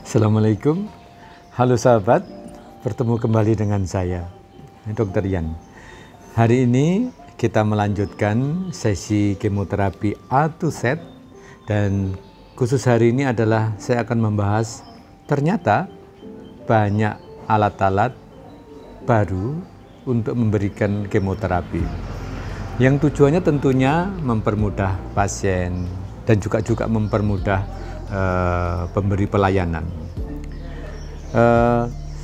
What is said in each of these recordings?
Assalamualaikum, halo sahabat, bertemu kembali dengan saya, Dr. Yan. Hari ini kita melanjutkan sesi kemoterapi A2Z dan khusus hari ini adalah saya akan membahas ternyata banyak alat-alat baru untuk memberikan kemoterapi yang tujuannya tentunya mempermudah pasien dan juga mempermudah pemberi pelayanan.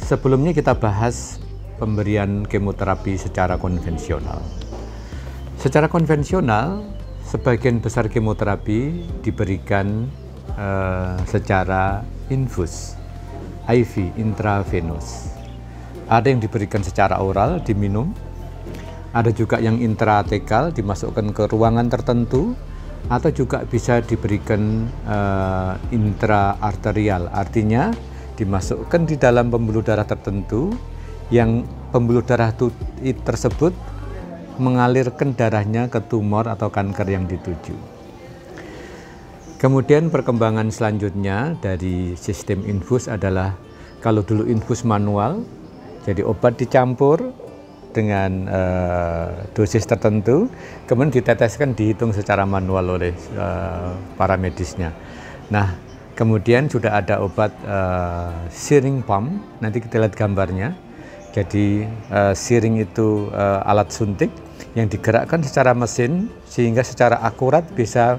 Sebelumnya kita bahas pemberian kemoterapi secara konvensional. Secara konvensional, sebagian besar kemoterapi diberikan secara infus, IV, intravenous. Ada yang diberikan secara oral, diminum. Ada juga yang intratekal, dimasukkan ke ruangan tertentu, atau juga bisa diberikan intraarterial, artinya dimasukkan di dalam pembuluh darah tertentu yang pembuluh darah tersebut mengalirkan darahnya ke tumor atau kanker yang dituju. Kemudian perkembangan selanjutnya dari sistem infus adalah kalau dulu infus manual, jadi obat dicampur dengan dosis tertentu, kemudian diteteskan, dihitung secara manual oleh para medisnya. Nah, kemudian sudah ada obat syringe pump, nanti kita lihat gambarnya. Jadi syringe itu alat suntik yang digerakkan secara mesin sehingga secara akurat bisa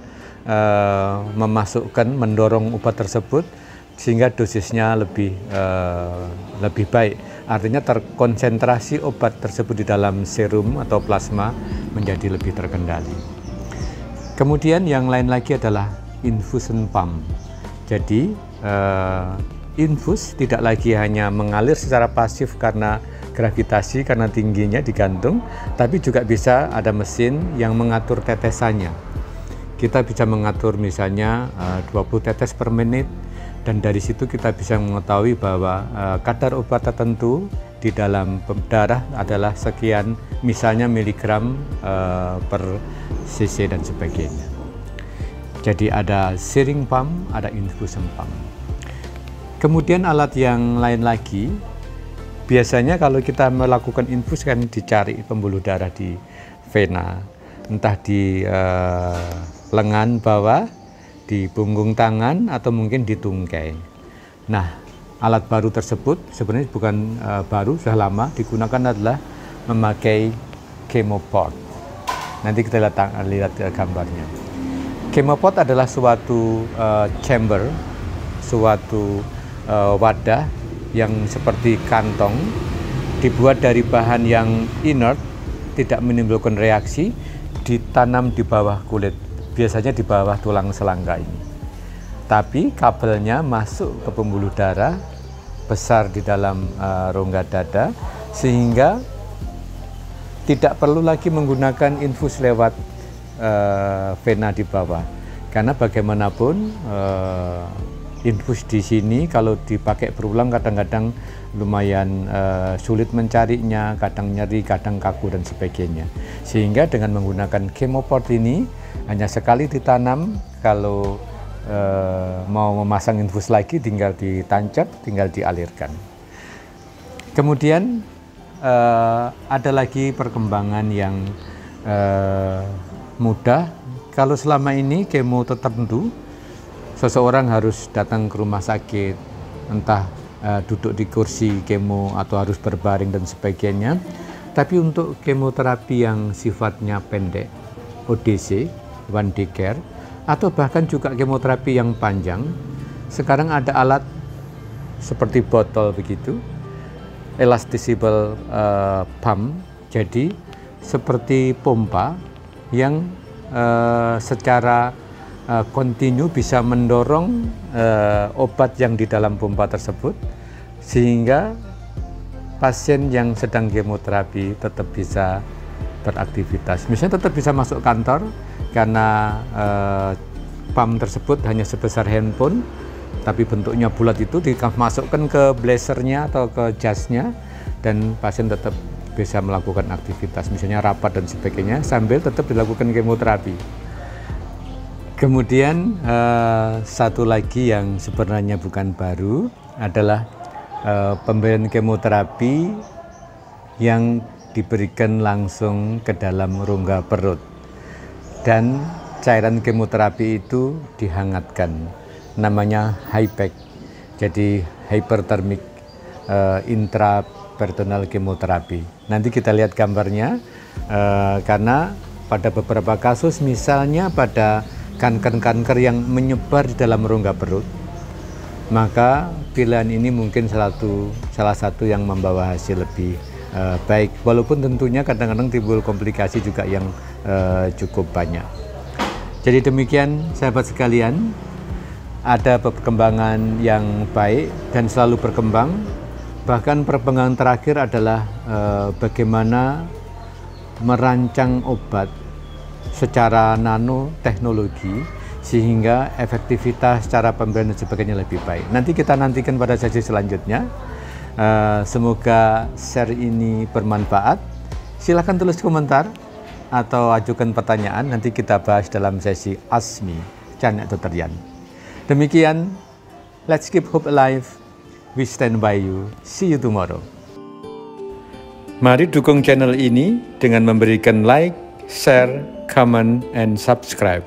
mendorong obat tersebut sehingga dosisnya lebih baik. Artinya terkonsentrasi obat tersebut di dalam serum atau plasma menjadi lebih terkendali. Kemudian yang lain lagi adalah infusion pump. Jadi infus tidak lagi hanya mengalir secara pasif karena gravitasi, karena tingginya digantung, tapi juga bisa ada mesin yang mengatur tetesannya. Kita bisa mengatur misalnya 20 tetes per menit, dan dari situ kita bisa mengetahui bahwa kadar obat tertentu di dalam darah adalah sekian, misalnya miligram per cc dan sebagainya. Jadi ada syringe pump, ada infusion pump. Kemudian alat yang lain lagi, biasanya kalau kita melakukan infus kan dicari pembuluh darah di vena, entah di lengan bawah, di punggung tangan, atau mungkin di tungkai. Nah, alat baru tersebut sebenarnya bukan baru, sudah lama digunakan, adalah memakai chemoport. Nanti kita lihat gambarnya. Chemoport adalah suatu chamber, suatu wadah yang seperti kantong, dibuat dari bahan yang inert, tidak menimbulkan reaksi, ditanam di bawah kulit, biasanya di bawah tulang selangka ini. Tapi kabelnya masuk ke pembuluh darah besar di dalam rongga dada, sehingga tidak perlu lagi menggunakan infus lewat vena di bawah. Karena bagaimanapun infus di sini kalau dipakai berulang kadang-kadang lumayan sulit mencarinya, kadang nyeri, kadang kaku dan sebagainya. Sehingga dengan menggunakan chemoport ini hanya sekali ditanam, kalau mau memasang infus lagi tinggal ditancap, tinggal dialirkan. Kemudian ada lagi perkembangan yang mudah. Kalau selama ini kemo tertentu, seseorang harus datang ke rumah sakit, entah duduk di kursi kemo atau harus berbaring dan sebagainya. Tapi untuk kemoterapi yang sifatnya pendek, ODC, one day care, atau bahkan juga kemoterapi yang panjang, sekarang ada alat seperti botol begitu, elastisible pump, jadi seperti pompa yang secara kontinu bisa mendorong obat yang di dalam pompa tersebut, sehingga pasien yang sedang kemoterapi tetap bisa beraktivitas. Misalnya tetap bisa masuk kantor karena pump tersebut hanya sebesar handphone, tapi bentuknya bulat, itu dimasukkan ke blazernya atau ke jasnya, dan pasien tetap bisa melakukan aktivitas, misalnya rapat dan sebagainya, sambil tetap dilakukan kemoterapi. Kemudian satu lagi yang sebenarnya bukan baru adalah pemberian kemoterapi yang diberikan langsung ke dalam rongga perut, dan cairan kemoterapi itu dihangatkan, namanya HIPEC, jadi hyperthermic intraperitoneal kemoterapi. Nanti kita lihat gambarnya, karena pada beberapa kasus, misalnya pada kanker-kanker yang menyebar di dalam rongga perut, maka pilihan ini mungkin salah satu yang membawa hasil lebih baik, walaupun tentunya kadang-kadang timbul komplikasi juga yang cukup banyak. Jadi demikian sahabat sekalian, ada perkembangan yang baik dan selalu berkembang. Bahkan perkembangan terakhir adalah bagaimana merancang obat secara nanoteknologi sehingga efektivitas cara pemberian dan sebagainya lebih baik. Nanti kita nantikan pada sesi selanjutnya. Semoga share ini bermanfaat. Silahkan tulis komentar atau ajukan pertanyaan, nanti kita bahas dalam sesi Ask Me, Canak Dr. Yan. Demikian, let's keep hope alive. We stand by you. See you tomorrow. Mari dukung channel ini dengan memberikan like, share, comment, and subscribe.